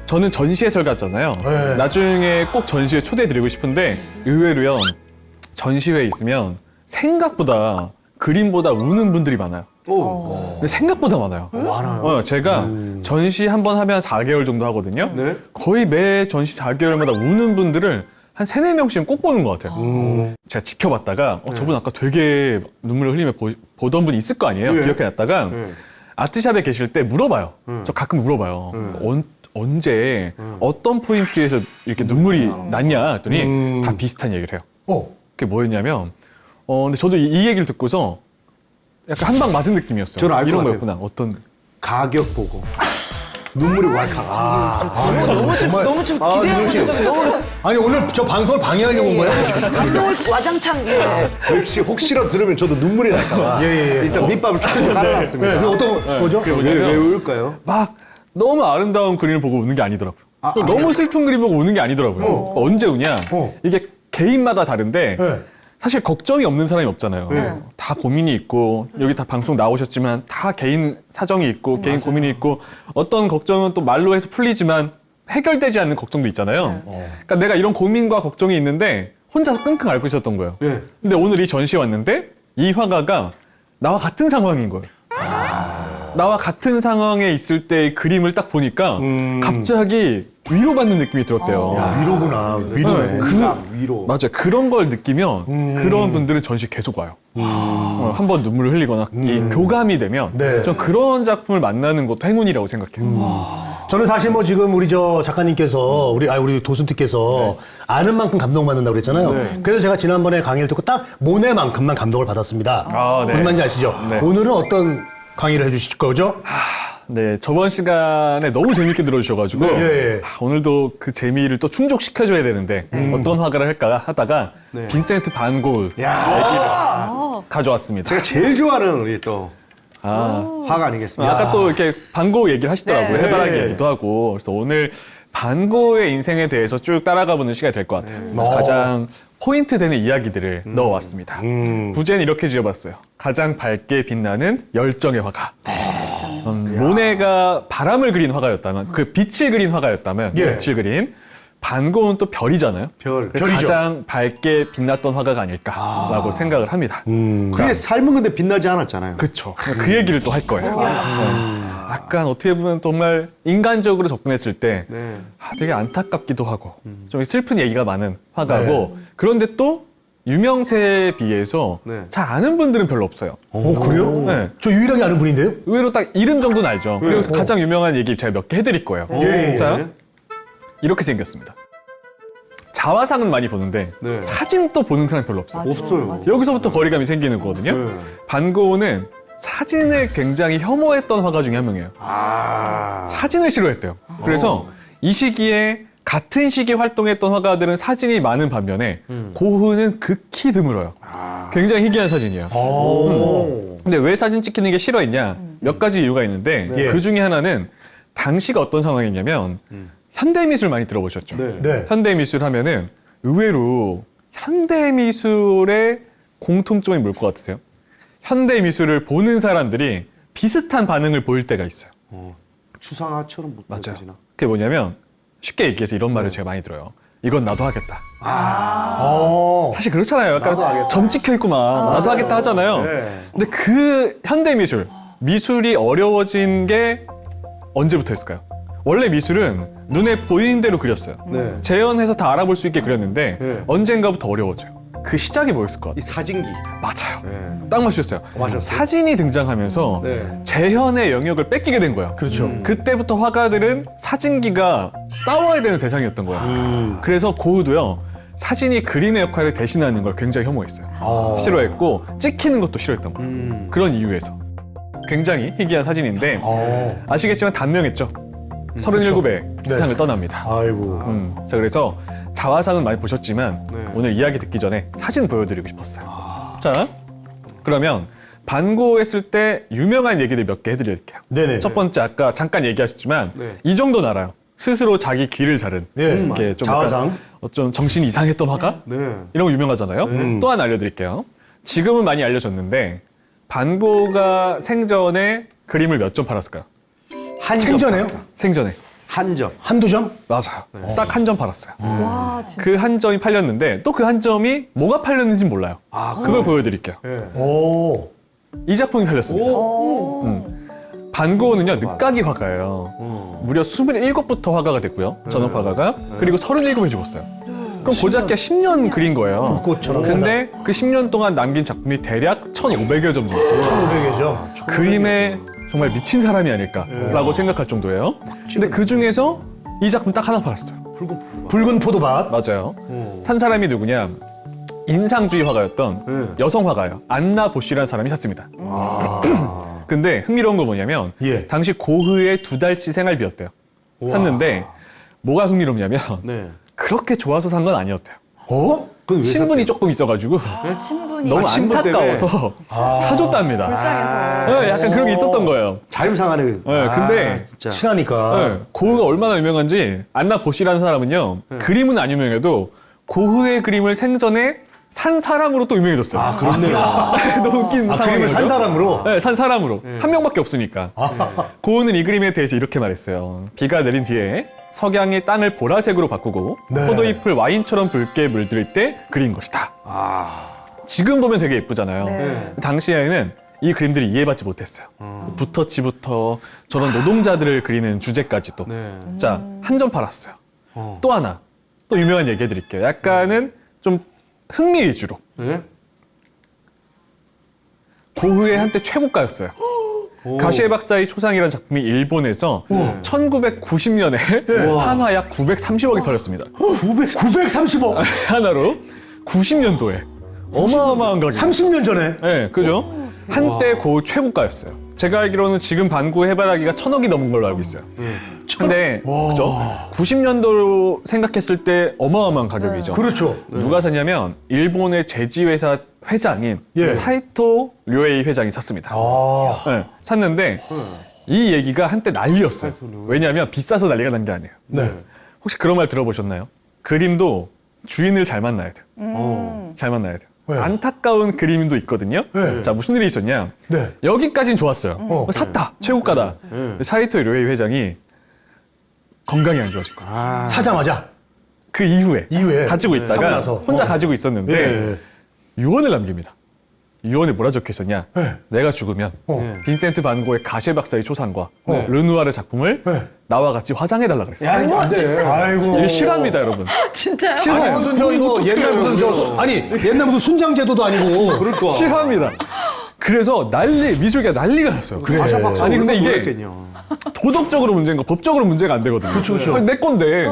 저는 전시 해설가잖아요. 네. 나중에 꼭 전시회 초대해드리고 싶은데 의외로요. 전시회에 있으면 생각보다 그림보다 우는 분들이 많아요. 근데 생각보다 많아요. 많아요. 제가 전시 한 번 하면 4개월 정도 하거든요. 네. 거의 매 전시 4개월마다 우는 분들을 한 3-4명씩은 꼭 보는 것 같아요. 제가 지켜봤다가 저분 아까 되게 눈물을 흘리며 보던 분이 있을 거 아니에요. 네. 기억해놨다가 네. 아트샵에 계실 때 물어봐요. 저 가끔 물어봐요. 언제 어떤 포인트에서 이렇게 눈물이 났냐 했더니 다 비슷한 얘기를 해요. 그게 뭐였냐면 근데 저도 이 얘기를 듣고서 약간 한 방 맞은 느낌이었어요. 저는 알것 이런 같아요. 거였구나. 어떤 가격 보고 눈물이 왈칵. 너무 좀 기대하고 너무 아니 오늘 저 방송을 방해하려고 온 거예요? 감동을 와장창. 예. 역시 혹시라도 들으면 저도 눈물이 날까봐 예. 일단 밑밥을 쫙 깔아놨습니다. 네, 어떤 거죠? 그게 왜 뭐냐면 울까요? 막 너무 아름다운 그림을 보고 우는 게 아니더라고요. 또 너무 슬픈 그림 보고 우는 게 아니더라고요. 언제 우냐? 이게 개인마다 다른데 네. 사실 걱정이 없는 사람이 없잖아요. 다 고민이 있고 여기 다 방송 나오셨지만 다 개인 사정이 있고 개인 고민이 있고 어떤 걱정은 또 말로 해서 풀리지만 해결되지 않는 걱정도 있잖아요. 그러니까 내가 이런 고민과 걱정이 있는데 혼자서 끙끙 앓고 있었던 거예요. 네. 근데 오늘 이 전시에 왔는데 이 화가가 나와 같은 상황인 거예요. 나와 같은 상황에 있을 때의 그림을 딱 보니까 갑자기 위로받는 느낌이 들었대요. 야, 위로구나. 위로네. 위로. 맞아요. 그런 걸 느끼면 그런 분들은 전시 계속 와요. 한번 눈물을 흘리거나 이 교감이 되면 네. 전 그런 작품을 만나는 것도 행운이라고 생각해요. 저는 사실 뭐 지금 우리 저 작가님께서 우리 도순특께서 아는 만큼 감동받는다고 그랬잖아요. 그래서 제가 지난번에 강의를 듣고 딱 모네만큼만 감동을 받았습니다. 아, 네. 무슨 말인지 아시죠? 네. 오늘은 어떤 강의를 해주실 거죠? 네, 저번 시간에 너무 재밌게 들어주셔가지고 예. 오늘도 그 재미를 또 충족시켜줘야 되는데 어떤 화가를 할까 하다가 빈센트 반 고흐 얘기를 가져왔습니다. 제가 제일 좋아하는 우리 또 아, 화가 아니겠습니까? 아까 또 이렇게 반 고흐 얘기를 하시더라고요. 네. 해바라기 네. 얘기도 하고. 그래서 오늘 반 고흐의 인생에 대해서 쭉 따라가보는 시간이 될 것 같아요. 그래서 가장 포인트 되는 이야기들을 넣어왔습니다. 부제는 이렇게 지어봤어요. 가장 밝게 빛나는 열정의 화가. 모네가 바람을 그린 화가였다면, 그 빛을 그린 화가였다면, 예. 빛을 그린 반 고흐는 또 별이잖아요. 별. 그래서 별이죠. 가장 밝게 빛났던 화가가 아닐까라고 생각을 합니다. 그의 삶은 근데 빛나지 않았잖아요. 그쵸. 그 얘기를 또 할 거예요. 약간 어떻게 보면 정말 인간적으로 접근했을 때 되게 안타깝기도 하고 좀 슬픈 얘기가 많은 화가고 그런데 또 유명세에 비해서 잘 아는 분들은 별로 없어요. 그래요? 네. 저 유일하게 아는 분인데요? 의외로 딱 이름 정도는 알죠. 그래서 가장 유명한 얘기 제가 몇 개 해드릴 거예요. 예. 자, 이렇게 생겼습니다. 자화상은 많이 보는데 사진 또 보는 사람이 별로 없어요. 없어요. 여기서부터 거리감이 생기는 거거든요. 반 고흐는 사진을 굉장히 혐오했던 화가 중에 한 명이에요. 사진을 싫어했대요. 그래서 이 시기에 같은 시기에 활동했던 화가들은 사진이 많은 반면에 고흐는 극히 드물어요. 굉장히 희귀한 사진이에요. 근데 왜 사진 찍히는 게 싫어했냐? 몇 가지 이유가 있는데 예. 그 중에 하나는 당시가 어떤 상황이냐면 현대미술 많이 들어보셨죠? 네. 현대미술 하면은 의외로 현대미술의 공통점이 뭘 것 같으세요? 현대미술을 보는 사람들이 비슷한 반응을 보일 때가 있어요. 추상화처럼 못 맞아요. 보여지나? 그게 뭐냐면 쉽게 얘기해서 이런 말을 제가 많이 들어요. 이건 나도 하겠다. 사실 그렇잖아요. 약간 점 찍혀 있고 막 나도 하겠다 하잖아요. 네. 근데 그 현대미술, 미술이 어려워진 게 언제부터였을까요? 원래 미술은 눈에 보이는 대로 그렸어요. 재현해서 다 알아볼 수 있게 그렸는데 언젠가부터 어려워져요. 그 시작이 뭐였을 것 이 같아요? 사진기. 맞아요. 딱 맞추셨어요. 맞았어요. 사진이 등장하면서 네. 재현의 영역을 뺏기게 된 거야. 그렇죠. 그때부터 화가들은 사진기가 싸워야 되는 대상이었던 거야. 그래서 고흐도요. 사진이 그림의 역할을 대신하는 걸 굉장히 혐오했어요. 싫어했고 찍히는 것도 싫어했던 거예요. 그런 이유에서. 굉장히 희귀한 사진인데 아시겠지만 단명했죠. 37회 세상을 떠납니다. 아이고. 자, 그래서 자화상은 많이 보셨지만 오늘 이야기 듣기 전에 사진 보여드리고 싶었어요. 자, 그러면 반 고흐 했을 때 유명한 얘기들 몇 개 해드릴게요. 네네. 첫 번째 아까 잠깐 얘기하셨지만 이 정도는 알아요. 스스로 자기 귀를 자른 예. 이렇게 좀 자화상. 약간 좀 정신이 이상했던 화가 이런 거 유명하잖아요. 또 하나 알려드릴게요. 지금은 많이 알려졌는데 반 고흐가 생전에 그림을 몇 점 팔았을까요? 생전에요? 생전에 한 점. 한두 점? 맞아요. 딱 한 점 팔았어요. 와, 진짜. 그 한 점이 팔렸는데 또 그 한 점이 뭐가 팔렸는지는 몰라요. 그걸 보여드릴게요. 오. 이 작품이 팔렸습니다. 오. 반고은은요 늦가기 화가예요. 무려 27부터 화가가 됐고요. 전업 화가가. 그리고 37에 죽었어요. 그럼 고작게 10년 그린 거예요. 불꽃처럼. 근데 그 10년 동안 남긴 작품이 대략 1,500여 점 정도. 1,500개죠. 그림에 정말 미친 사람이 아닐까라고 생각할 정도예요. 근데 그 중에서 이 작품 딱 하나 팔았어요. 붉은 포도밭. 맞아요. 산 사람이 누구냐? 인상주의 화가였던 여성 화가예요. 안나 보쉬라는 사람이 샀습니다. 근데 흥미로운 건 뭐냐면 예. 당시 고흐의 2달치 생활비였대요. 샀는데 뭐가 흥미롭냐면 네. 그렇게 좋아서 산 건 아니었대요. 어? 그건 왜 신분이 조금 있어가지고 친분이 너무 신분 안타까워서 사줬답니다. 불쌍해서. 네, 약간 그런 게 있었던 거예요. 자유상하네. 네, 근데 진짜. 친하니까. 네, 고흐가 얼마나 유명한지 안나 보쉬라는 사람은요. 그림은 안 유명해도 고흐의 그림을 생전에 산 사람으로 또 유명해졌어요. 아, 그렇네요. 너무 웃긴 아, 상황이죠. 그림을 산 사람으로? 네, 산 사람으로. 한 명밖에 없으니까. 고흐는 이 그림에 대해서 이렇게 말했어요. 비가 내린 뒤에 석양이 땅을 보라색으로 바꾸고 네. 포도잎을 와인처럼 붉게 물들일 때 그린 것이다. 지금 보면 되게 예쁘잖아요. 네. 당시에는 이 그림들이 이해받지 못했어요. 붓터치부터 저런 노동자들을 그리는 주제까지도. 네. 자, 한 점 팔았어요. 또 하나. 또 유명한 얘기 해드릴게요. 약간은 좀 흥미 위주로. 네? 고흐의 한때 최고가였어요. 가시에 박사의 초상이라는 작품이 일본에서 1990년에 한화 약 930억이 팔렸습니다. 930억. 하나로 90년도에 어마어마한 가격. 30년 전에. 네, 그죠? 한때 고 최고가였어요. 제가 알기로는 지금 반고 해바라기가 1,000억이 넘은 걸로 알고 있어요. 근데 그죠? 90년도로 생각했을 때 어마어마한 가격이죠. 그렇죠. 누가 샀냐면 일본의 제지회사 회장인 예. 사이토 료에이 회장이 샀습니다. 아. 네, 샀는데 이 얘기가 한때 난리였어요. 왜냐하면 비싸서 난리가 난 게 아니에요. 네. 혹시 그런 말 들어보셨나요? 그림도 주인을 잘 만나야 돼요. 잘 만나야 돼요. 네. 안타까운 그림도 있거든요. 네. 자, 무슨 일이 있었냐? 네. 여기까지는 좋았어요. 샀다. 최고가다. 근데 사이토 료에이 회장이 건강이 안 좋아진 거예요. 사자마자. 그 이후에 가지고 사고 있다가 나서. 혼자 가지고 있었는데 예. 유언을 남깁니다. 유언에 뭐라 적혀 있었냐? 네. 내가 죽으면 빈센트 반 고의 가시에 박사의 초상과 르누아르 작품을 나와 같이 화장해달라 그랬어요. 야, 이거 안 돼. 아이고. 이거 싫어합니다, 여러분. 진짜요? 싫어요. 무슨 저 이거 옛날 무슨 저 아니 옛날 무슨 순장제도도 아니고. 그럴까. 싫어합니다. 그래서 미술계가 난리가 났어요. 그래. 아니 근데 이게 도덕적으로 문제인 거 법적으로 문제가 안 되거든요. 그렇죠. 아니, 내 건데.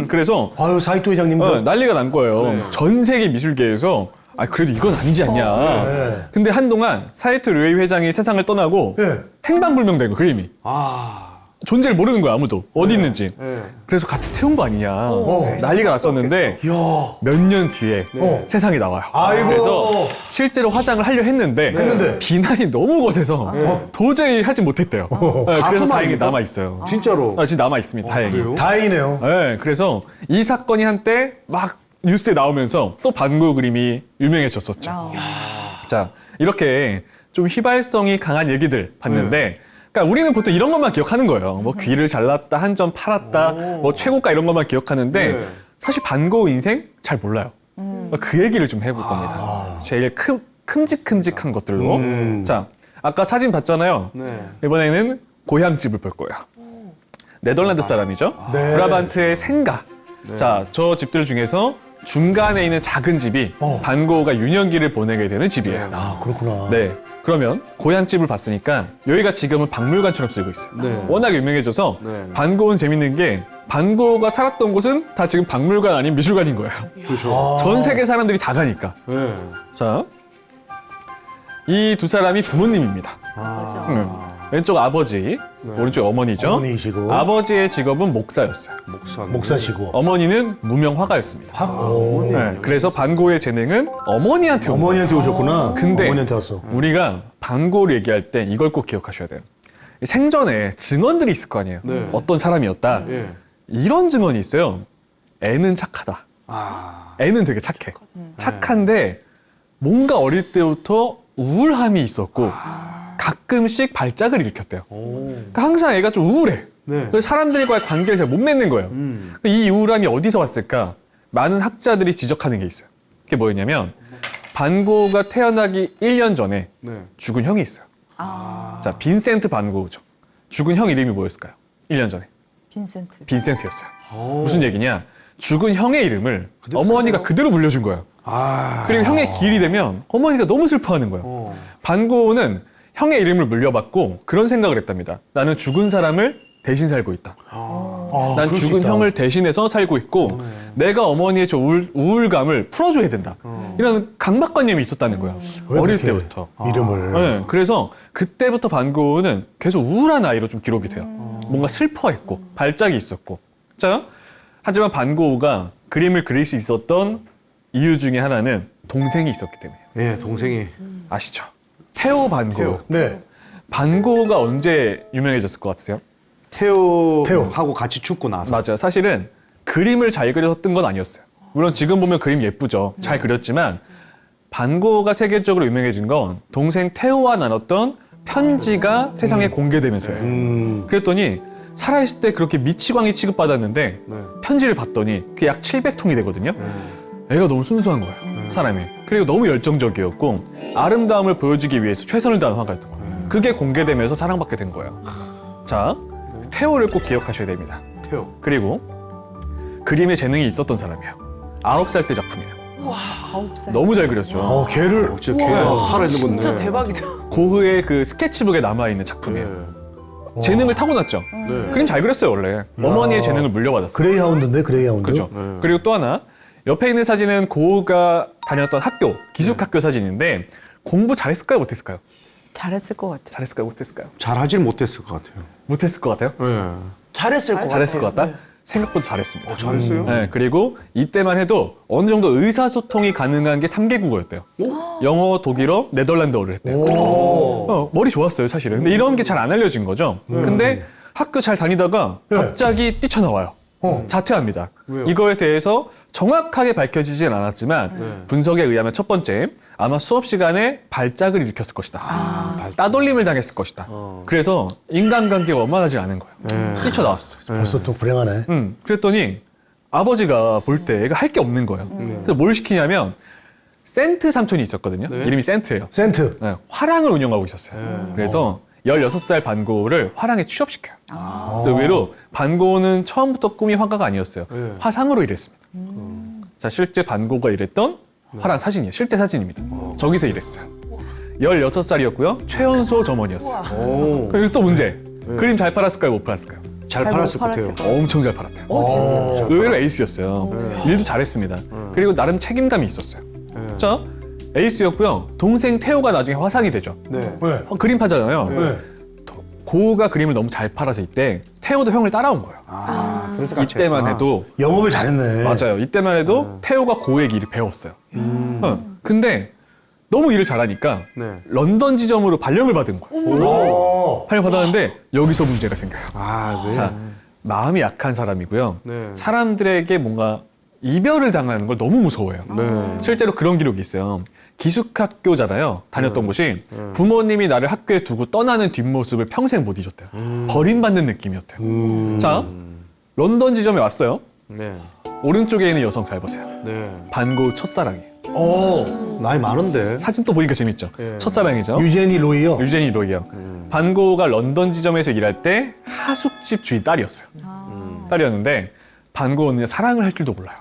그래서 아유 사이토 회장님 난리가 난 거예요. 전 세계 미술계에서 그래도 이건 아니지 않냐. 네. 근데 한동안 사이토 료에이 회장이 세상을 떠나고 네. 행방불명된 거 그림이. 존재를 모르는 거야 아무도 어디 있는지. 네. 그래서 같이 태운 거 아니냐. 난리가 났었는데 몇 년 뒤에 세상에 나와요. 아이고. 그래서 실제로 화장을 하려 했는데 비난이 너무 거세서 도저히 하지 못했대요. 네, 그래서 다행히 남아 있어요. 진짜로. 지금 남아 있습니다. 다행히. 그래요? 다행이네요. 네, 그래서 이 사건이 한때 막 뉴스에 나오면서 또 반고 그림이 유명해졌었죠. 자, 이렇게 좀 휘발성이 강한 얘기들 봤는데, 그러니까 우리는 보통 이런 것만 기억하는 거예요. 뭐 귀를 잘랐다, 한 점 팔았다, 뭐 최고가 이런 것만 기억하는데 사실 반고 인생 잘 몰라요. 그 얘기를 좀 해볼 겁니다. 제일 큼직큼직한 것들로. 자, 아까 사진 봤잖아요. 네. 이번에는 고향집을 볼 거예요. 네덜란드 사람이죠. 네. 브라반트의 생가. 자, 저 집들 중에서 중간에 있는 작은 집이 반고흐가 유년기를 보내게 되는 집이에요. 아 그렇구나. 네. 그러면 고향집을 봤으니까 여기가 지금은 박물관처럼 쓰이고 있어요. 네. 워낙 유명해져서 네. 반고흐는 재밌는 게 반고흐가 살았던 곳은 다 지금 박물관 아닌 미술관인 거예요. 그렇죠. 전 세계 사람들이 다 가니까. 네. 자, 이 두 사람이 부모님입니다. 왼쪽 아버지, 오른쪽 어머니죠. 어머니이시고. 아버지의 직업은 목사였어요. 목사시고. 어머니는 무명 화가였습니다. 오. 네, 그래서 반고의 재능은 어머니한테 온 거예요. 어머니한테 오셨구나. 근데 어머니한테 왔어. 우리가 반고를 얘기할 때 이걸 꼭 기억하셔야 돼요. 생전에 증언들이 있을 거 아니에요. 네. 어떤 사람이었다. 예. 이런 증언이 있어요. 애는 착하다. 애는 되게 착해. 착한데 뭔가 어릴 때부터 우울함이 있었고 가끔씩 발작을 일으켰대요. 그러니까 항상 애가 좀 우울해. 네. 그래서 사람들과의 관계를 잘 못 맺는 거예요. 이 우울함이 어디서 왔을까? 많은 학자들이 지적하는 게 있어요. 그게 뭐였냐면 반고가 태어나기 1년 전에 네. 죽은 형이 있어요. 자, 빈센트 반고죠. 죽은 형 이름이 뭐였을까요? 1년 전에. 빈센트. 빈센트였어요. 무슨 얘기냐? 죽은 형의 이름을 어머니가 그대로 물려준 거예요. 아. 그리고 형의 기일이 되면 어머니가 너무 슬퍼하는 거예요. 반고는 형의 이름을 물려받고 그런 생각을 했답니다. 나는 죽은 사람을 대신 살고 있다. 아, 난 그럴 수 죽은 있다. 형을 대신해서 살고 있고 내가 어머니의 저 우울감을 풀어줘야 된다. 이런 강박관념이 있었다는 거예요. 왜 어릴 그렇게 때부터. 이름을. 네, 그래서 그때부터 반고는 계속 우울한 아이로 좀 기록이 돼요. 뭔가 슬퍼했고 발작이 있었고. 자, 하지만 반고가 그림을 그릴 수 있었던 이유 중에 하나는 동생이 있었기 때문이에요. 예, 동생이 아시죠? 테오 반고. 테오. 네. 반고가 언제 유명해졌을 것 같으세요? 태호하고 같이 죽고 나서. 맞아요. 사실은 그림을 잘 그려서 뜬 건 아니었어요. 물론 지금 보면 그림 예쁘죠. 잘 그렸지만 반고가 세계적으로 유명해진 건 동생 테오와 나눴던 편지가 세상에 공개되면서예요. 그랬더니 살아있을 때 그렇게 미치광이 취급받았는데 네. 편지를 봤더니 그게 약 700통이 되거든요. 애가 너무 순수한 거예요. 사람이. 그리고 너무 열정적이었고 아름다움을 보여주기 위해서 최선을 다한 화가였던 거예요. 그게 공개되면서 사랑받게 된 거예요. 자, 테오를 꼭 기억하셔야 됩니다. 태호. 그리고 그림에 재능이 있었던 사람이에요. 9살 때 작품이에요. 9살. 너무 잘 그렸죠. 걔를. 진짜 걔가 살아있는 건데. 진짜 대박이다. 고흐의 그 스케치북에 남아있는 작품이에요. 재능을 타고났죠. 네. 그림 잘 그렸어요, 원래. 어머니의 재능을 물려받았어요. 그레이하운드인데, 그레이하운드. 그렇죠. 그리고 또 하나, 옆에 있는 사진은 고흐가 다녔던 학교, 기숙학교 사진인데 공부 잘했을까요, 못했을까요? 잘했을 것 같아. 잘했을까요, 못했을까요? 잘하질 못했을 것 같아요. 못했을 것 같아요? 네. 잘했을 것 같아요. 잘했을 것 같다? 네. 생각보다 잘했습니다. 잘했어요? 네, 그리고 이때만 해도 어느 정도 의사소통이 가능한 게 3개 국어였대요. 영어, 독일어, 네덜란드어를 했대요. 머리 좋았어요, 사실은. 근데 이런 게 잘 안 알려진 거죠. 근데 학교 잘 다니다가 갑자기 뛰쳐나와요. 자퇴합니다. 왜요? 이거에 대해서 정확하게 밝혀지진 않았지만 분석에 의하면 첫 번째, 아마 수업 시간에 발작을 일으켰을 것이다. 따돌림을 당했을 것이다. 그래서 인간관계가 원만하지 않은 거예요. 뛰쳐나왔어요. 벌써 또 불행하네. 그랬더니 아버지가 볼 때 애가 할 게 없는 거예요. 그래서 뭘 시키냐면 센트 삼촌이 있었거든요. 네. 이름이 센트예요. 센트. 네, 화랑을 운영하고 있었어요. 그래서 16살 반고를 화랑에 취업시켜요. 그래서 의외로 반고는 처음부터 꿈이 화가가 아니었어요. 네. 화상으로 일했습니다. 자, 실제 반고가 일했던 화랑 사진이에요. 실제 사진입니다. 저기서 일했어요. 16살이었고요. 최연소 점원이었어요. 오. 그리고 또 문제. 그림 잘 팔았을까요? 못 팔았을까요? 잘 잘 팔았을 못 것 같아요. 팔았을 엄청 잘 팔았대요. 진짜. 의외로 에이스였어요. 일도 잘했습니다. 그리고 나름 책임감이 있었어요. 자, 에이스였고요. 동생 태호가 나중에 화상이 되죠. 네. 왜? 그림 파잖아요. 왜? 고우가 그림을 너무 잘 팔아서 이때 태호도 형을 따라온 거예요. 그래서 같이 이때만 했구나. 해도 영업을 잘했네. 맞아요. 이때만 해도 태호가 고우에게 일을 배웠어요. 근데 너무 일을 잘하니까 네. 런던 지점으로 발령을 받은 거예요. 오. 발령 받았는데 여기서 문제가 생겨요. 아, 네. 자, 마음이 약한 사람이고요. 네. 사람들에게 뭔가 이별을 당하는 걸 너무 무서워해요. 네. 실제로 그런 기록이 있어요. 기숙학교잖아요. 다녔던 곳이 부모님이 나를 학교에 두고 떠나는 뒷모습을 평생 못 잊었대요. 버림받는 느낌이었대요. 자, 런던 지점에 왔어요. 네. 오른쪽에 있는 여성 잘 보세요. 네. 반고 첫사랑이에요. 오. 나이 많은데. 사진 또 보니까 재밌죠? 예. 첫사랑이죠. 유제니 로이요. 유제니 로이요. 반고가 런던 지점에서 일할 때 하숙집 주인 딸이었어요. 딸이었는데 반고는 사랑을 할 줄도 몰라요.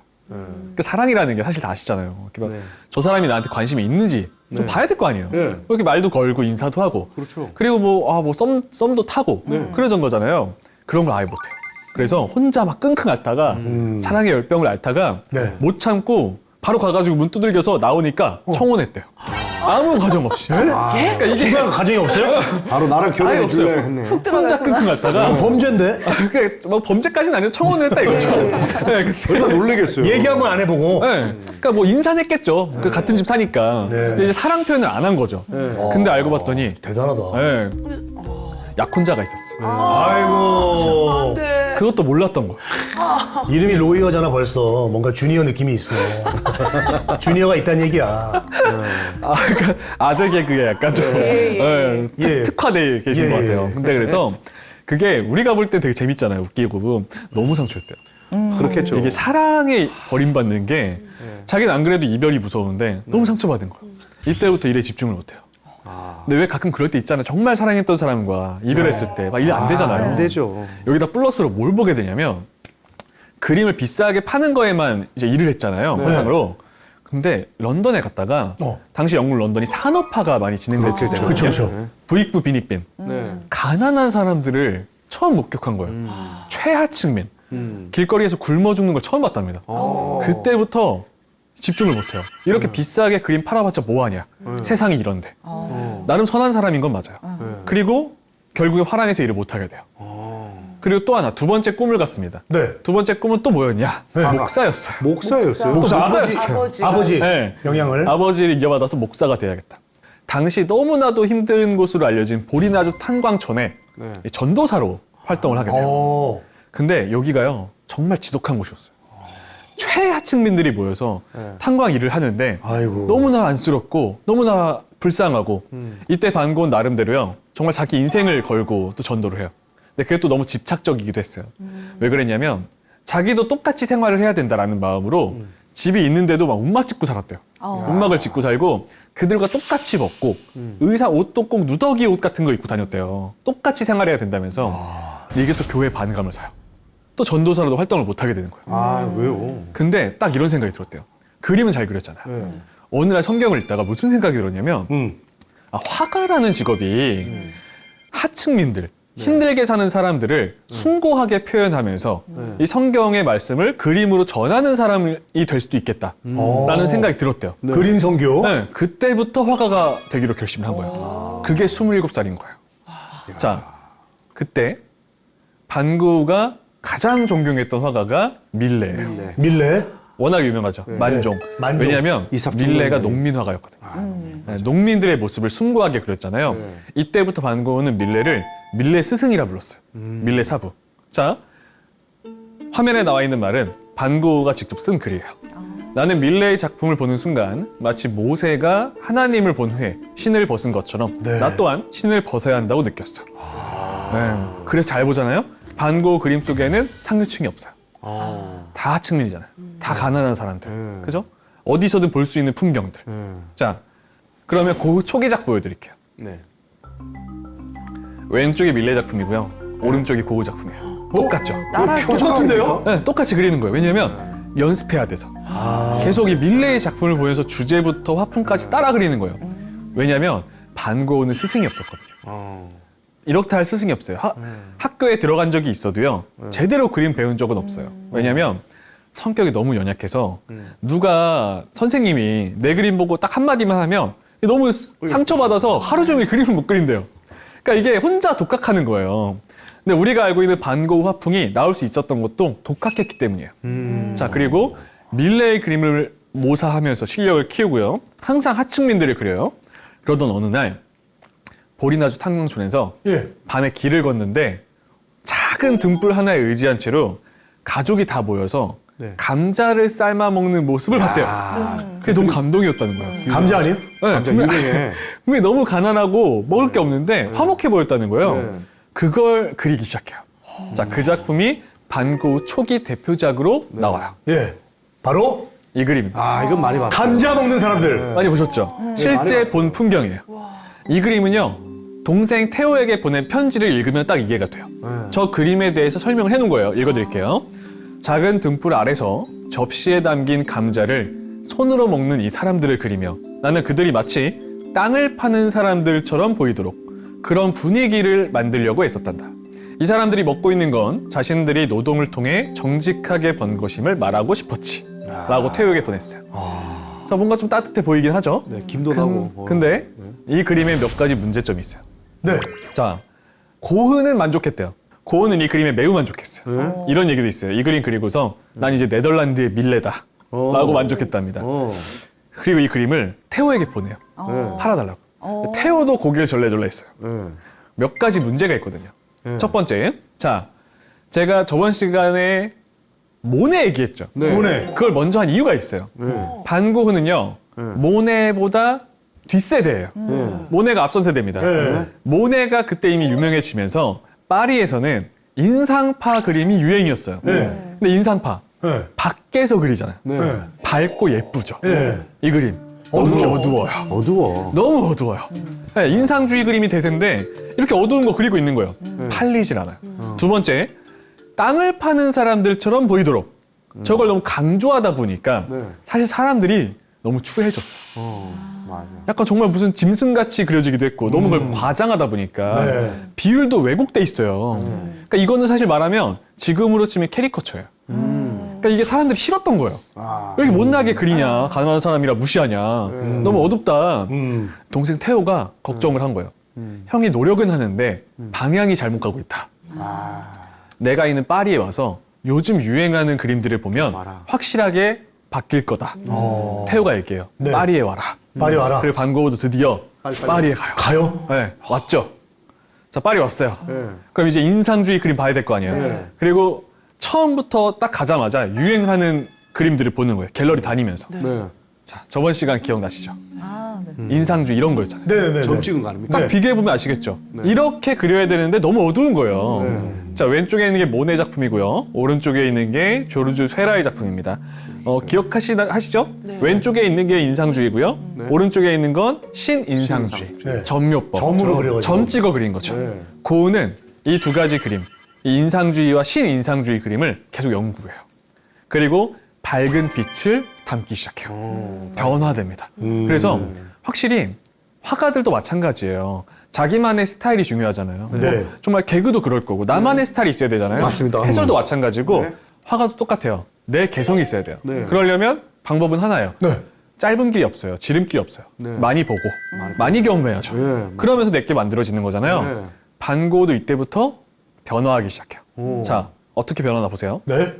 그 사랑이라는 게 사실 다 아시잖아요. 이렇게 막 네. 저 사람이 나한테 관심이 있는지 좀 봐야 될 거 아니에요. 네. 이렇게 말도 걸고 인사도 하고. 그렇죠. 그리고 뭐 썸도 타고 그러던 거잖아요. 그런 걸 아예 못해요. 그래서 혼자 막 끙끙 앓다가 사랑의 열병을 앓다가 네. 못 참고 바로 가가지고 문 두들겨서 나오니까 청혼했대요. 아무 과정 없이. 그러니까 이게 중간 가정이 없어요? 바로 나랑 아예 결혼해 없어요. 줄래 했네. 혼자 끙끙 앓다가 범죄인데? 그게 뭐 범죄까지는 아니고 청혼을 했다 이거죠. 네, 근데 얼마나 놀래겠어요. 얘기 한번 안 해보고. 네. 그러니까 뭐 인사했겠죠. 그 같은 집 사니까. 근데 이제 사랑 표현을 안 한 거죠. 근데 알고 봤더니 대단하다. 네. 약혼자가 있었어. 아이고. 네. 그것도 몰랐던 거예요. 이름이 로이어잖아 벌써. 뭔가 주니어 느낌이 있어. 주니어가 있다는 얘기야. 아, 그러니까 아재 개그에 약간 좀 예. 예, 예. 특화돼 계신 예, 것 같아요. 예. 근데 그래서 그게 우리가 볼 때 되게 재밌잖아요. 웃기고 너무 상처였대요. 그렇겠죠. 이게 사랑에 버림받는 게 네. 자기는 안 그래도 이별이 무서운데 너무 상처받은 거야. 이때부터 일에 집중을 못해요. 아, 근데 왜 가끔 그럴 때 있잖아요. 정말 사랑했던 사람과 이별했을 때 막 일 안 되잖아요. 안 되죠. 여기다 플러스로 뭘 보게 되냐면 그림을 비싸게 파는 거에만 이제 일을 했잖아요. 네. 화상으로. 근데 런던에 갔다가 당시 영국 런던이 산업화가 많이 진행됐을 때거든요. 그쵸, 그쵸. 부익부 빈익빈. 네. 가난한 사람들을 처음 목격한 거예요. 최하층민. 길거리에서 굶어 죽는 걸 처음 봤답니다. 그때부터 집중을 못해요. 이렇게 비싸게 그림 팔아봤자 뭐하냐. 세상이 이런데. 나름 선한 사람인 건 맞아요. 그리고 결국에 화랑에서 일을 못하게 돼요. 그리고 또 하나, 두 번째 꿈을 갖습니다. 네. 두 번째 꿈은 또 뭐였냐? 목사였어요. 목사였어요. 목사 또 아버지, 목사였어요. 아버지 네. 영향을. 아버지를 이어받아서 목사가 돼야겠다. 당시 너무나도 힘든 곳으로 알려진 보리나주 탄광촌에 네. 전도사로 활동을 하게 돼요. 어. 근데 여기가요, 정말 지독한 곳이었어요. 최하층민들이 모여서 네. 탄광 일을 하는데 아이고. 너무나 안쓰럽고 너무나 불쌍하고 이때 반고은 나름대로요, 정말 자기 인생을 걸고 또 전도를 해요. 근데 그게 또 너무 집착적이기도 했어요. 왜 그랬냐면 자기도 똑같이 생활을 해야 된다라는 마음으로 집이 있는데도 막 움막 짓고 살았대요. 움막을 짓고 살고 그들과 똑같이 먹고 의사 옷도 꼭 누더기 옷 같은 거 입고 다녔대요. 똑같이 생활해야 된다면서. 근데 이게 또 교회 반감을 사요. 또 전도사로도 활동을 못 하게 되는 거예요. 아, 왜요? 근데 딱 이런 생각이 들었대요. 그림은 잘 그렸잖아요. 네. 어느 날 성경을 읽다가 무슨 생각이 들었냐면 화가라는 직업이 하층민들, 힘들게 사는 사람들을 숭고하게 표현하면서 이 성경의 말씀을 그림으로 전하는 사람이 될 수도 있겠다라는 생각이 들었대요. 그린 성교. 네, 그때부터 화가가 되기로 결심을 한 거예요. 그게 27살인 거예요. 자, 그때 반고우가 가장 존경했던 화가가 밀레예요. 네. 밀레. 워낙 유명하죠. 만종. 만종. 왜냐하면 이삭 밀레가 종종. 농민 화가였거든요. 네, 농민들의 모습을 숭고하게 그렸잖아요. 네. 이때부터 반고우는 밀레를 밀레 스승이라 불렀어요. 밀레 사부. 자, 화면에 나와 있는 말은 반고우가 직접 쓴 글이에요. 나는 밀레의 작품을 보는 순간 마치 모세가 하나님을 본 후에 신을 벗은 것처럼 네. 나 또한 신을 벗어야 한다고 느꼈어. 네, 그래서 잘 보잖아요. 반고우 그림 속에는 상류층이 없어요. 다 하층민이잖아요. 다 가난한 사람들. 그죠? 어디서든 볼 수 있는 풍경들. 자, 그러면 그 초기작 보여드릴게요. 네. 왼쪽이 밀레 작품이고요. 오른쪽이 고흐 작품이에요. 똑같죠? 따라 똑같은데요? 네, 똑같이 그리는 거예요. 왜냐면 연습해야 돼서. 계속 이 밀레의 작품을 보면서 주제부터 화풍까지 따라 그리는 거예요. 왜냐면 반고흐는 스승이 없었거든요. 이렇다 할 스승이 없어요. 학교에 들어간 적이 있어도요, 제대로 그림 배운 적은 없어요. 왜냐면 성격이 너무 연약해서 누가 선생님이 내 그림 보고 딱 한마디만 하면 너무 상처받아서 하루 종일 그림을 못 그린대요. 그러니까 이게 혼자 독학하는 거예요. 근데 우리가 알고 있는 반고흐 화풍이 나올 수 있었던 것도 독학했기 때문이에요. 자, 그리고 밀레의 그림을 모사하면서 실력을 키우고요. 항상 하층민들을 그려요. 그러던 어느 날 보리나주 탄광촌에서 예. 밤에 길을 걷는데 작은 등불 하나에 의지한 채로 가족이 다 모여서 네. 감자를 삶아 먹는 모습을 봤대요. 그게 너무 감동이었다는 거예요. 감자 아니에요? 네, 감자 유명해. 분명히 너무 가난하고 먹을 게 없는데 화목해 보였다는 거예요. 네. 그걸 그리기 시작해요. 자, 그 작품이 반고흐 초기 대표작으로 나와요. 예. 바로 이 그림입니다. 아, 이건 많이 봤어요. 감자 먹는 사람들. 많이 보셨죠? 많이 실제 봤어요. 본 풍경이에요. 이 그림은요, 동생 태호에게 보낸 편지를 읽으면 딱 이해가 돼요. 저 그림에 대해서 설명을 해놓은 거예요. 읽어드릴게요. 작은 등불 아래서 접시에 담긴 감자를 손으로 먹는 이 사람들을 그리며 나는 그들이 마치 땅을 파는 사람들처럼 보이도록 그런 분위기를 만들려고 애썼단다. 이 사람들이 먹고 있는 건 자신들이 노동을 통해 정직하게 번 것임을 말하고 싶었지. 라고 태호에게 보냈어요. 자, 뭔가 좀 따뜻해 보이긴 하죠. 네, 김도 나고. 근데 이 그림에 몇 가지 문제점이 있어요. 네. 자, 고흐는 만족했대요. 고흐는 이 그림에 매우 만족했어요. 이런 얘기도 있어요. 이 그림 그리고서 난 이제 네덜란드의 밀레다 라고 만족했답니다. 그리고 이 그림을 태호에게 보내요. 팔아달라고. 태호도 고개를 절레절레 했어요. 몇 가지 문제가 있거든요. 첫 번째, 자, 제가 저번 시간에 모네 얘기했죠. 네. 모네. 그걸 먼저 한 이유가 있어요. 반고흐는요, 모네보다 뒷세대예요. 모네가 앞선 세대입니다. 네. 모네가 그때 이미 유명해지면서 파리에서는 인상파 그림이 유행이었어요. 네. 근데 인상파 네. 밖에서 그리잖아요. 네. 밝고 예쁘죠. 네. 이 그림 너무 어두워요. 어두워. 너무 어두워요. 네, 인상주의 그림이 대세인데 이렇게 어두운 거 그리고 있는 거예요. 팔리질 않아요. 두 번째, 땅을 파는 사람들처럼 보이도록 저걸 너무 강조하다 보니까 네. 사실 사람들이 너무 추해졌어. 맞아. 약간 정말 무슨 짐승같이 그려지기도 했고 너무 그걸 과장하다 보니까 네. 비율도 왜곡돼 있어요. 그러니까 이거는 사실 말하면 지금으로 치면 캐리커처예요. 그러니까 이게 사람들이 싫었던 거예요. 아. 왜 이렇게 못나게 그리냐, 가난한 사람이라 무시하냐, 너무 어둡다. 동생 태호가 걱정을 한 거예요. 형이 노력은 하는데 방향이 잘못 가고 있다. 아. 내가 있는 파리에 와서 요즘 유행하는 그림들을 보면 와라. 확실하게 바뀔 거다. 태호가 얘기해요. 네. 파리에 와라. 파리 와라. 그리고 반고우도 드디어 빨리. 파리에 가요. 가요? 네, 왔죠. 자, 파리 왔어요. 네. 그럼 이제 인상주의 그림 봐야 될 거 아니에요. 네. 그리고 처음부터 딱 가자마자 유행하는 그림들을 보는 거예요. 갤러리 다니면서. 네. 자, 저번 시간 기억나시죠? 아, 네. 인상주의 이런 거였잖아요. 네네네. 점 찍은 거 아닙니까? 딱 비교해보면 아시겠죠? 네. 이렇게 그려야 되는데 너무 어두운 거예요. 네. 자, 왼쪽에 있는 게 모네 작품이고요. 오른쪽에 있는 게 조르주 쇠라의 작품입니다. 기억하시죠? 왼쪽에 있는 게 인상주의고요. 네. 오른쪽에 있는 건 신인상주의. 네. 점묘법. 점으로 그려가지고. 점 찍어 그린 거죠. 네. 고은은 이 두 가지 그림, 이 인상주의와 신인상주의 그림을 계속 연구해요. 그리고 밝은 빛을 담기 시작해요. 변화됩니다. 그래서 확실히 화가들도 마찬가지예요. 자기만의 스타일이 중요하잖아요. 네. 뭐 정말 개그도 그럴 거고 나만의 스타일이 있어야 되잖아요. 맞습니다. 해설도 마찬가지고 네. 화가도 똑같아요. 내 개성이 있어야 돼요. 네. 그러려면 방법은 하나예요. 네. 짧은 길이 없어요. 지름길이 없어요. 네. 많이 보고 많이 경험해야죠. 네. 그러면서 내게 만들어지는 거잖아요. 네. 반고도 이때부터 변화하기 시작해요. 오. 자, 어떻게 변하나 보세요. 네.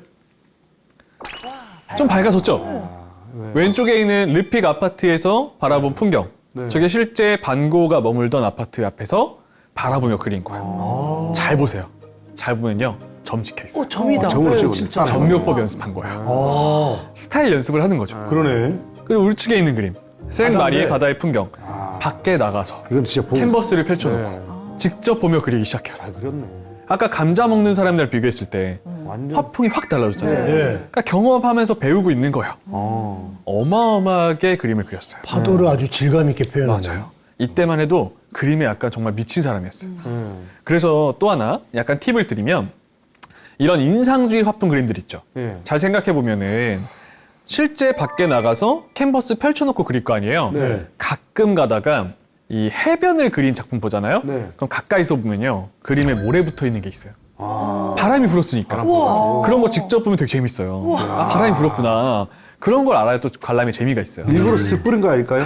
좀 밝아졌죠? 왼쪽에 있는 르픽 아파트에서 바라본 풍경. 네. 저게 실제 반고가 머물던 아파트 앞에서 바라보며 그린 거예요. 잘 보세요. 잘 보면요. 점 찍혀 있어요. 점이다. 점으로 네, 찍었네. 진짜. 점묘법 연습한 거예요. 아, 스타일 연습을 하는 거죠. 그러네. 그리고 우측에 있는 그림. 생마리의 바다의 풍경. 아. 밖에 나가서 이건 진짜 보고 캔버스를 펼쳐놓고 네. 직접 보며 그리기 시작해요. 잘 그렸네. 아까 감자 먹는 사람들 비교했을 때 완전. 화풍이 확 달라졌잖아요. 네. 그러니까 경험하면서 배우고 있는 거예요. 어마어마하게 그림을 그렸어요. 파도를 아주 질감 있게 표현하네요. 맞아요. 이때만 해도 그림에 약간 정말 미친 사람이었어요. 그래서 또 하나 약간 팁을 드리면 이런 인상주의 화풍 그림들 있죠. 예. 잘 생각해 보면은 실제 밖에 나가서 캔버스 펼쳐놓고 그릴 거 아니에요. 네. 가끔 가다가 이 해변을 그린 작품 보잖아요. 네. 그럼 가까이서 보면요 그림에 모래 붙어 있는 게 있어요. 바람이 불었으니까. 우와. 그런 거 직접 보면 되게 재밌어요. 아, 바람이 불었구나. 그런 걸 알아야 또 관람에 재미가 있어요. 일부러 쓱 뿌린 거 아닐까요?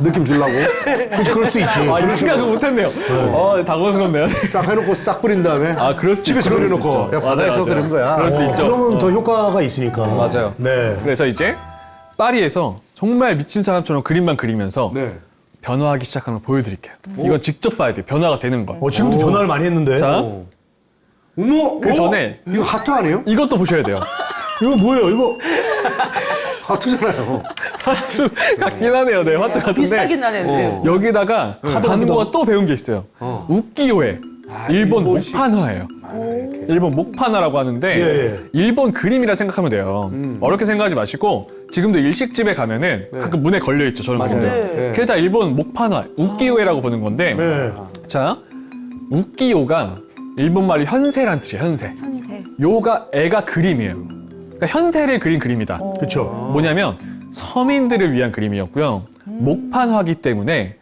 느낌 주려고 그렇지, 그럴 수 있지. 아, 이 생각을 못했네요. 당황스럽네요. 싹 해놓고 싹 뿌린 다음에 아, 그럴 수도 집에서 그럴 수 그려놓고 있죠. 야, 바다에서 맞아요. 그린 거야. 그럴 수도 있죠. 그러면 더 효과가 있으니까. 맞아요. 네. 그래서 이제 파리에서 정말 미친 사람처럼 그림만 그리면서 네. 변화하기 시작하는 걸 보여드릴게요. 이건 직접 봐야 돼요. 변화가 되는 거. 지금도 변화를 많이 했는데. 자, 어머. 그 전에 이거 하트 아니에요? 이것도 보셔야 돼요. 이거 뭐예요? 이거 하트잖아요. 화투 같긴 하네요. 네, 화투 같은데. 비슷하긴 하네요. 여기다가 반고가 또 배운 게 있어요. 우키요에. 일본 목판화예요. 일본 목판화라고 하는데 예. 일본 그림이라 생각하면 돼요. 어렵게 생각하지 마시고 지금도 일식집에 가면은 가끔 문에 걸려 있죠. 저런 맞아요. 그림들. 네. 그게 다 일본 목판화, 우키요에라고 보는 건데 네. 자, 우키요가 일본 말로 현세란 뜻이에요. 현세. 현세. 요가 애가 그림이에요. 그러니까 현세를 그린 그림이다. 그렇죠. 뭐냐면 서민들을 위한 그림이었고요. 목판화기 때문에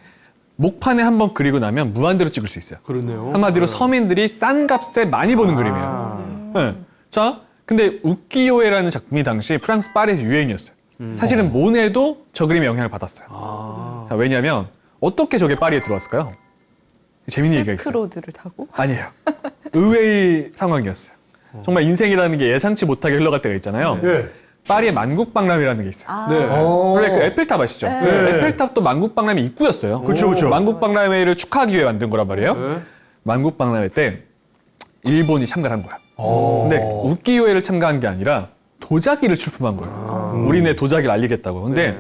목판에 한번 그리고 나면 무한대로 찍을 수 있어요. 그렇네요. 한마디로 서민들이 싼 값에 많이 보는 그림이에요. 네. 자, 근데 우키요에라는 작품이 당시 프랑스 파리에서 유행이었어요. 사실은 모네도 저 그림에 영향을 받았어요. 자, 왜냐하면 어떻게 저게 파리에 들어왔을까요? 재밌는 얘기가 있어요. 실크로드를 타고. 아니에요. 의외의 상황이었어요. 정말 인생이라는 게 예상치 못하게 흘러갈 때가 있잖아요. 예. 파리에 만국박람회라는 게 있어요. 네. 원래 그 에펠탑 아시죠? 에펠탑도 만국박람회 입구였어요. 그렇죠, 그렇죠. 만국박람회를 축하하기 위해 만든 거란 말이에요. 네. 만국박람회 때 일본이 참가를 한 거야. 근데 우키요에를 참가한 게 아니라 도자기를 출품한 거예요. 우리네 도자기를 알리겠다고. 근데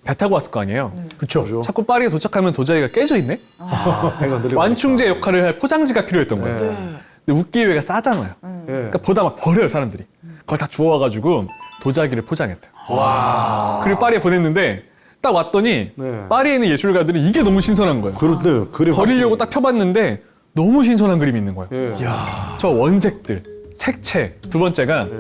배 타고 왔을 거 아니에요. 그렇죠. 자꾸 파리에 도착하면 도자기가 깨져 있네? 해가 늘어가니까. 완충제 역할을 할 포장지가 필요했던 거예요. 네. 근데 웃기회가 싸잖아요. 예. 그러니까 보다 막 버려요, 사람들이. 그걸 다 주워와가지고 도자기를 포장했대요. 그리고 파리에 보냈는데 딱 왔더니 네. 파리에 있는 예술가들이 이게 너무 신선한 거예요. 그렇네요. 그림 버리려고 딱 펴봤는데 너무 신선한 그림이 있는 거예요. 예. 저 원색들, 색채. 두 번째가 예.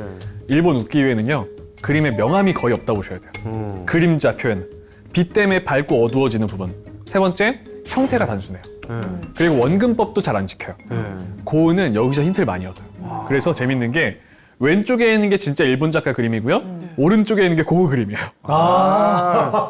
일본 웃기회는요. 그림에 명암이 거의 없다고 보셔야 돼요. 그림자 표현. 빛 때문에 밝고 어두워지는 부분. 세 번째, 형태가 단순해요. 그리고 원근법도 잘 안 지켜요. 고은은 여기서 힌트를 많이 얻어요. 그래서 재밌는 게 왼쪽에 있는 게 진짜 일본 작가 그림이고요. 오른쪽에 있는 게 고흐 그림이에요.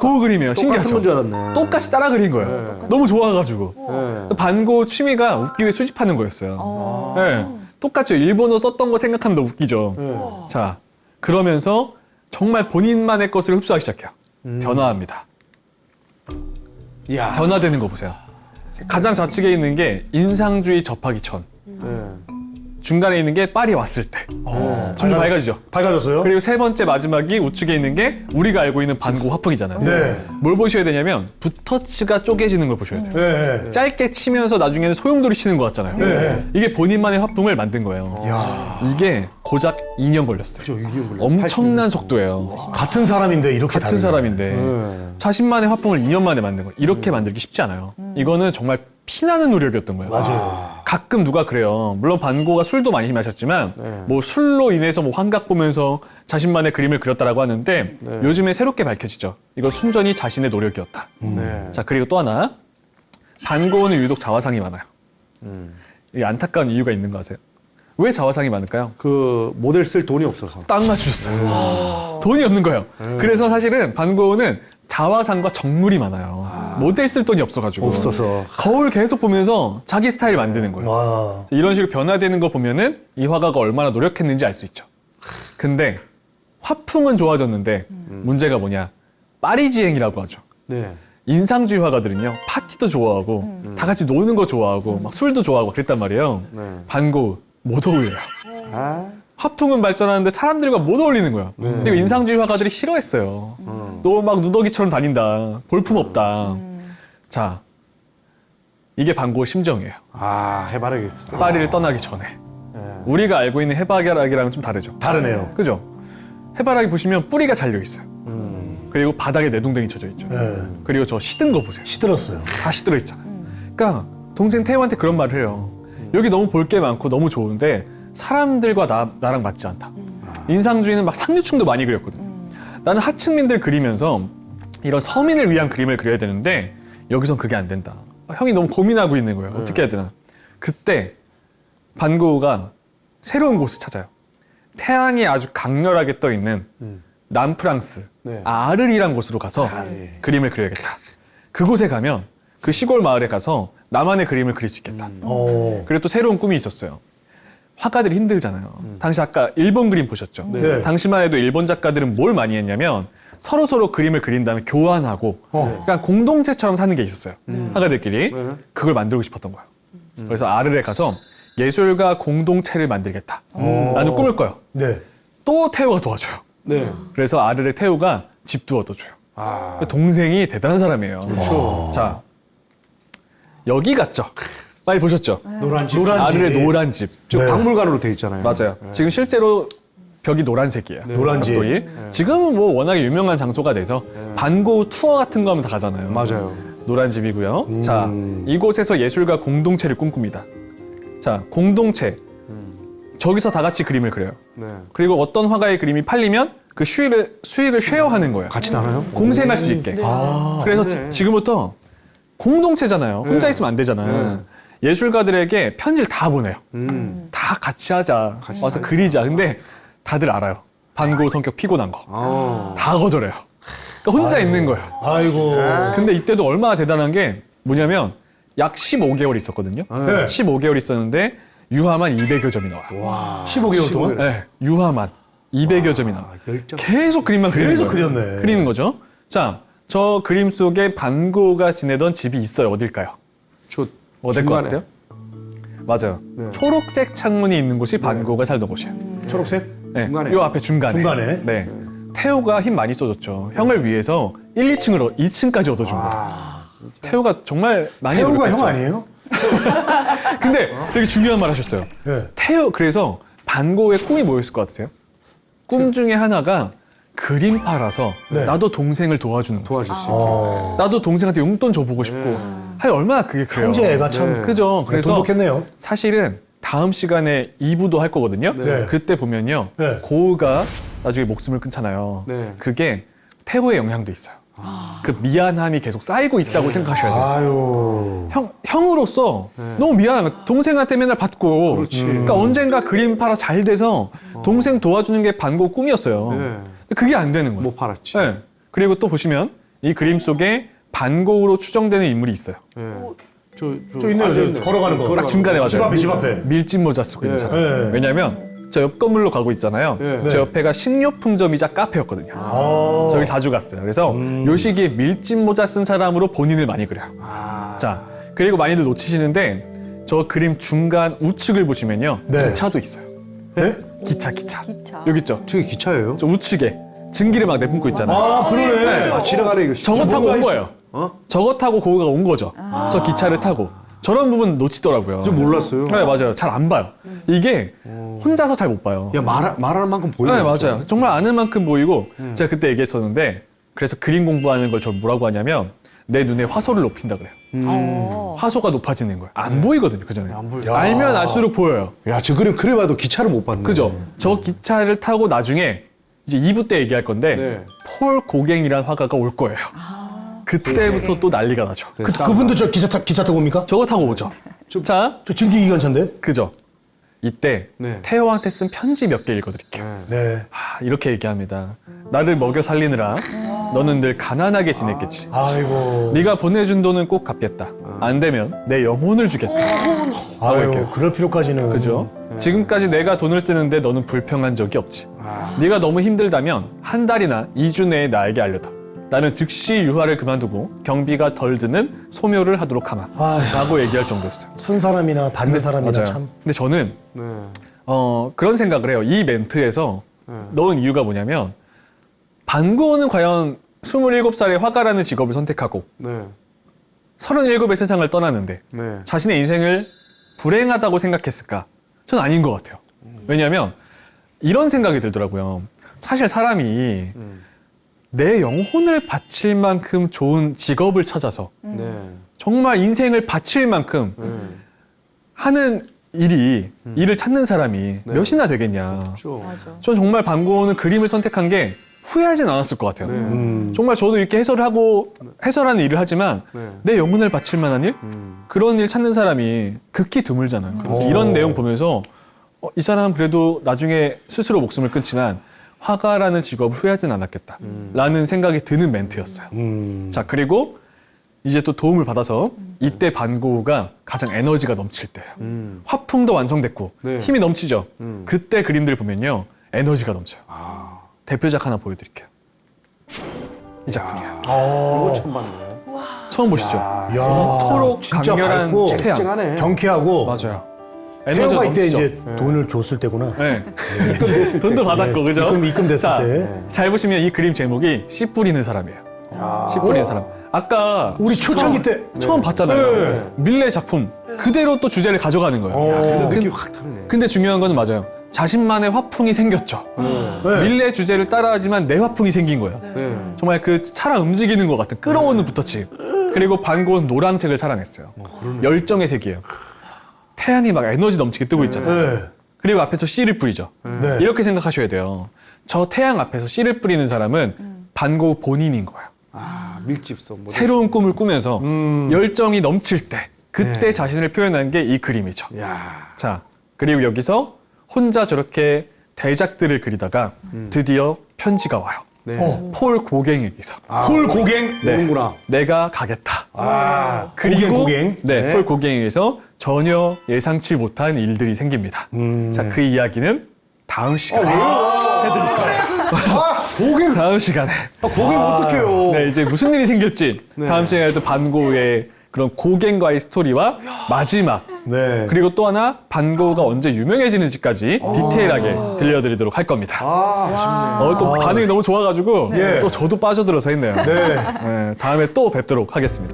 고흐 그림이에요. 똑같은 신기하죠? 건 줄 알았네. 똑같이 따라 그린 거예요. 너무 좋아가지고. 예. 반고 취미가 웃기회 수집하는 거였어요. 네. 똑같죠. 일본어 썼던 거 생각하면 더 웃기죠. 자, 그러면서 정말 본인만의 것을 흡수하기 시작해요. 변화합니다. 야. 변화되는 거 보세요. 가장 좌측에 있는 게 인상주의 접하기 전. 예. 중간에 있는 게 파리 왔을 때. 점점 밝아지죠. 밝아졌어요? 그리고 세 번째 마지막이 우측에 있는 게 우리가 알고 있는 반고 화풍이잖아요. 네. 뭘 보셔야 되냐면 붓터치가 쪼개지는 걸 보셔야 돼요. 네. 네. 짧게 치면서 나중에는 소용돌이 치는 것 같잖아요. 네. 이게 본인만의 화풍을 만든 거예요. 야. 이게 고작 2년 걸렸어요. 그죠, 이게 원래 엄청난 속도예요. 같은 사람인데 이렇게 같은 다르네. 사람인데 예. 자신만의 화풍을 2년 만에 만든 거예요. 이렇게 만들기 쉽지 않아요. 이거는 정말 피나는 노력이었던 거예요. 맞아요. 가끔 누가 그래요. 물론 반고가 술도 많이 마셨지만 뭐 술로 인해서 뭐 환각 보면서 자신만의 그림을 그렸다라고 하는데 요즘에 새롭게 밝혀지죠. 이거 순전히 자신의 노력이었다. 네. 자, 그리고 또 하나. 반고는 유독 자화상이 많아요. 이게 안타까운 이유가 있는 거 아세요? 왜 자화상이 많을까요? 그 모델 쓸 돈이 없어서. 딱 맞추셨어요. 돈이 없는 거예요. 그래서 사실은 반고는 자화상과 정물이 많아요. 모델 쓸 돈이 없어가지고. 없어서. 거울 계속 보면서 자기 스타일 만드는 거예요. 와. 이런 식으로 변화되는 거 보면은 이 화가가 얼마나 노력했는지 알 수 있죠. 근데 화풍은 좋아졌는데 문제가 뭐냐? 파리지행이라고 하죠. 네. 인상주의 화가들은요, 파티도 좋아하고 다 같이 노는 거 좋아하고 막 술도 좋아하고 그랬단 말이에요. 네. 반고 못 어울려요. 아. 화풍은 발전하는데 사람들과 못 어울리는 거야. 그리고 인상주의 화가들이 싫어했어요. 너 막 누더기처럼 다닌다. 볼품 없다. 자, 이게 반고의 심정이에요. 아, 해바라기였어. 파리를 떠나기 전에. 우리가 알고 있는 해바라기랑은 좀 다르죠. 다르네요. 그죠? 해바라기 보시면 뿌리가 잘려 있어요. 그리고 바닥에 내동댕이 쳐져 있죠. 네. 그리고 저 시든 거 보세요. 시들었어요. 다 시들어 있잖아요. 그러니까 동생 태우한테 그런 말을 해요. 여기 너무 볼 게 많고 너무 좋은데 사람들과 나랑 맞지 않다. 인상주의는 막 상류층도 많이 그렸거든. 나는 하층민들 그리면서 이런 서민을 위한 그림을 그려야 되는데 여기선 그게 안 된다. 형이 너무 고민하고 있는 거예요. 어떻게 해야 되나. 그때 반고흐가 새로운 곳을 찾아요. 태양이 아주 강렬하게 떠 있는 남프랑스 네. 아르리란 곳으로 가서 그림을 그려야겠다. 그곳에 가면 그 시골 마을에 가서 나만의 그림을 그릴 수 있겠다. 그리고 또 새로운 꿈이 있었어요. 화가들이 힘들잖아요. 당시 아까 일본 그림 보셨죠? 네. 당시만 해도 일본 작가들은 뭘 많이 했냐면 서로 그림을 그린 다음에 교환하고 그러니까 공동체처럼 사는 게 있었어요. 화가들끼리. 그걸 만들고 싶었던 거예요. 그래서 아르레 가서 예술가 공동체를 만들겠다. 나도 꿈을 꿔요. 네. 또 태우가 도와줘요. 네. 그래서 아르레 태우가 집도 얻어줘요. 아. 동생이 대단한 사람이에요. 그렇죠. 자, 여기 같죠? 많이 보셨죠? 노란 집. 아르레 노란 집. 저 네. 박물관으로 돼 있잖아요. 맞아요. 지금 실제로 벽이 노란색이에요. 노란 집. 벽돌이. 지금은 뭐 워낙에 유명한 장소가 돼서 반고흐 투어 같은 거 하면 다 가잖아요. 맞아요. 노란 집이고요. 자, 이곳에서 예술가 공동체를 꿈꿉니다. 자, 공동체. 저기서 다 같이 그림을 그려요. 네. 그리고 어떤 화가의 그림이 팔리면 그 수익을 쉐어하는 거예요. 같이 나눠요? 공생할 수 있게. 그래서 지금부터 공동체잖아요. 혼자 있으면 안 되잖아요. 예술가들에게 편지를 다 보내요. 다 같이 하자. 와서 그리자. 근데 다들 알아요. 반고흐 성격 피곤한 거. 다 거절해요. 그러니까 혼자 있는 거예요. 아이고. 근데 이때도 얼마나 대단한 게 뭐냐면 약 15개월 있었거든요. 네. 15개월 있었는데 유화만 200여 점이 나와요. 15개월 동안? 네, 유화만 200여 점이 나와요. 열정. 계속 그림만 그리는 계속 거예요. 그렸네. 그리는 거죠. 자, 저 그림 속에 반고흐가 지내던 집이 있어요. 어딜까요? 저 어딜 것 중간에. 같아요? 맞아요. 네. 초록색 창문이 있는 곳이 반고흐가 살던 곳이에요. 초록색? 네, 중간에. 요 앞에 중간에. 중간에? 네. 태호가 힘 많이 써줬죠. 형을 위해서 1, 2층으로 2층까지 얻어준 거예요. 태호가 정말 많이 태우가 노력했죠. 형 아니에요? 근데 되게 중요한 말 하셨어요. 네. 그래서 반고의 꿈이 뭐였을 것 같으세요? 꿈 중에 하나가 그림파라서 네. 나도 동생을 도와주는 거지. 도와줄 수 있게. 나도 동생한테 용돈 줘보고 싶고. 하여 얼마나 그게 그래요. 형제 애가 참 네. 그죠. 그래서 돈독했네요. 사실은 다음 시간에 2부도 할 거거든요. 네. 그때 보면요. 네. 고우가 나중에 목숨을 끊잖아요. 네. 그게 태호의 영향도 있어요. 그 미안함이 계속 쌓이고 있다고 생각하셔야 돼요. 아유. 형으로서 너무 미안한 거야. 동생한테 맨날 받고. 그렇지. 그러니까 언젠가 그림 팔아 잘 돼서 동생 도와주는 게 반고 꿈이었어요. 네. 근데 그게 안 되는 거예요. 못 팔았지. 네. 그리고 또 보시면 이 그림 속에 반고로 추정되는 인물이 있어요. 네. 저 있네요. 저 걸어가는 거. 딱 중간에 맞아요. 집 앞에, 집 앞에. 밀짚 모자 쓰고 있는 네. 사람. 네. 왜냐면 저 옆 건물로 가고 있잖아요. 네. 저 옆에가 식료품점이자 카페였거든요. 아. 저기 자주 갔어요. 그래서 요 시기에 밀짚 모자 쓴 사람으로 본인을 많이 그려요. 아. 자, 그리고 많이들 놓치시는데 저 그림 중간 우측을 보시면요. 네. 기차도 있어요. 네? 기차. 기차. 여기 있죠? 저게 기차예요? 저 우측에 증기를 막 내뿜고 있잖아요. 아, 그러네. 아, 지나가네 이거. 저거 타고 뭔가 온 있어. 거예요. 어? 저거 타고 고우가 온 거죠. 저 기차를 타고. 저런 부분 놓치더라고요. 좀 몰랐어요. 네, 맞아요. 잘 안 봐요. 이게 혼자서 잘 못 봐요. 야 말하는 만큼 보이네. 네, 맞아요. 정말 아는 만큼 보이고 제가 그때 얘기했었는데 그래서 그림 공부하는 걸 저 뭐라고 하냐면 내 눈에 화소를 높인다 그래요. 화소가 높아지는 거예요. 안 보이거든요, 그 전에. 안 보여. 알면 알수록 보여요. 야, 저 그림 그래 봐도 기차를 못 봤네. 그죠? 저 기차를 타고 나중에 이제 2부 때 얘기할 건데 네. 폴 고갱이라는 화가가 올 거예요. 그때부터 또 난리가 나죠. 그분도 저 기차 타고 옵니까? 저거 타고 오죠. 자, 저 증기기관차인데? 그죠? 이때 네. 태호한테 쓴 편지 몇 개 읽어드릴게요. 네. 네. 이렇게 얘기합니다. 나를 먹여 살리느라 너는 늘 가난하게 지냈겠지. 아이고. 네가 보내준 돈은 꼭 갚겠다. 안 되면 내 영혼을 주겠다. 아유, 이렇게요. 그럴 필요까지는. 그죠? 지금까지 내가 돈을 쓰는데 너는 불평한 적이 없지. 네가 너무 힘들다면 한 달이나 2주 내에 나에게 알려다. 나는 즉시 유화를 그만두고 경비가 덜 드는 소묘를 하도록 하마. 아휴. 라고 얘기할 정도였어요. 쓴 사람이나 받는 사람이나 맞아요. 참. 근데 저는 네. 그런 생각을 해요. 이 멘트에서 넣은 이유가 뭐냐면 반고는 과연 27살의 화가라는 직업을 선택하고 네. 37의 세상을 떠나는데 네. 자신의 인생을 불행하다고 생각했을까? 저는 아닌 것 같아요. 왜냐하면 이런 생각이 들더라고요. 사실 사람이 내 영혼을 바칠 만큼 좋은 직업을 찾아서 네. 정말 인생을 바칠 만큼 네. 하는 일을 찾는 사람이 몇이나 되겠냐. 그렇죠. 맞아. 전 정말 반고는 그림을 선택한 게 후회하진 않았을 것 같아요. 네. 정말 저도 이렇게 해설하는 일을 하지만 네. 내 영혼을 바칠 만한 일? 그런 일 찾는 사람이 극히 드물잖아요. 그래서 이런 내용 보면서 이 사람은 그래도 나중에 스스로 목숨을 끊지만 화가라는 직업을 후회하진 않았겠다 라는 생각이 드는 멘트였어요. 자, 그리고 이제 또 도움을 받아서 이때 반고우가 가장 에너지가 넘칠 때예요. 화풍도 완성됐고 네. 힘이 넘치죠. 그때 그림들 보면요 에너지가 넘쳐요. 대표작 하나 보여드릴게요. 이 작품이에요. 이거 처음 봤네. 처음 보시죠. 야, 이토록 진짜 강렬한 밝고 태양. 쨍하네. 경쾌하고. 맞아요. 에너지가 태호가 이때 넘치죠. 이제 돈을 줬을 때구나. 네. 돈도 받았고, 그죠? 입금됐을 자, 때. 잘 보시면 이 그림 제목이 씨 뿌리는 사람이에요. 씨 뿌리는 사람. 아까 우리 초창기 때. 처음 봤잖아요. 밀레 작품 그대로 또 주제를 가져가는 거예요. 느낌이 확 다르네. 근데 중요한 거는 맞아요. 자신만의 화풍이 생겼죠. 네. 밀레 주제를 따라하지만 내 화풍이 생긴 거예요. 네. 정말 그 차랑 움직이는 것 같은 끌어오는 붓터치. 그리고 반고는 노란색을 사랑했어요. 열정의 색이에요. 태양이 막 에너지 넘치게 뜨고 있잖아요. 네. 그리고 앞에서 씨를 뿌리죠. 네. 이렇게 생각하셔야 돼요. 저 태양 앞에서 씨를 뿌리는 사람은 반고 본인인 거예요. 아, 밀집성. 뭐. 새로운 꿈을 꾸면서 열정이 넘칠 때 그때 네. 자신을 표현한 게 이 그림이죠. 야. 자, 그리고 여기서 혼자 저렇게 대작들을 그리다가 드디어 편지가 와요. 네. 폴 고갱에게서. 폴 고갱. 네. 오는구나. 내가 가겠다. 아, 그리고 고갱. 네, 네. 폴 고갱에게서 전혀 예상치 못한 일들이 생깁니다. 자, 그 이야기는 다음 시간에 해드릴 거예요. 고갱. 다음 시간에. 고갱 어떡해요. 네, 이제 무슨 일이 생길지 다음 시간에 또 반고우의 그런 고갱과의 스토리와 마지막 네. 그리고 또 하나 반고우가 언제 유명해지는지까지 디테일하게 들려드리도록 할 겁니다. 아, 아쉽네. 또 반응이 너무 좋아가지고 예. 또 저도 빠져들어서 했네요. 네. 네, 다음에 또 뵙도록 하겠습니다.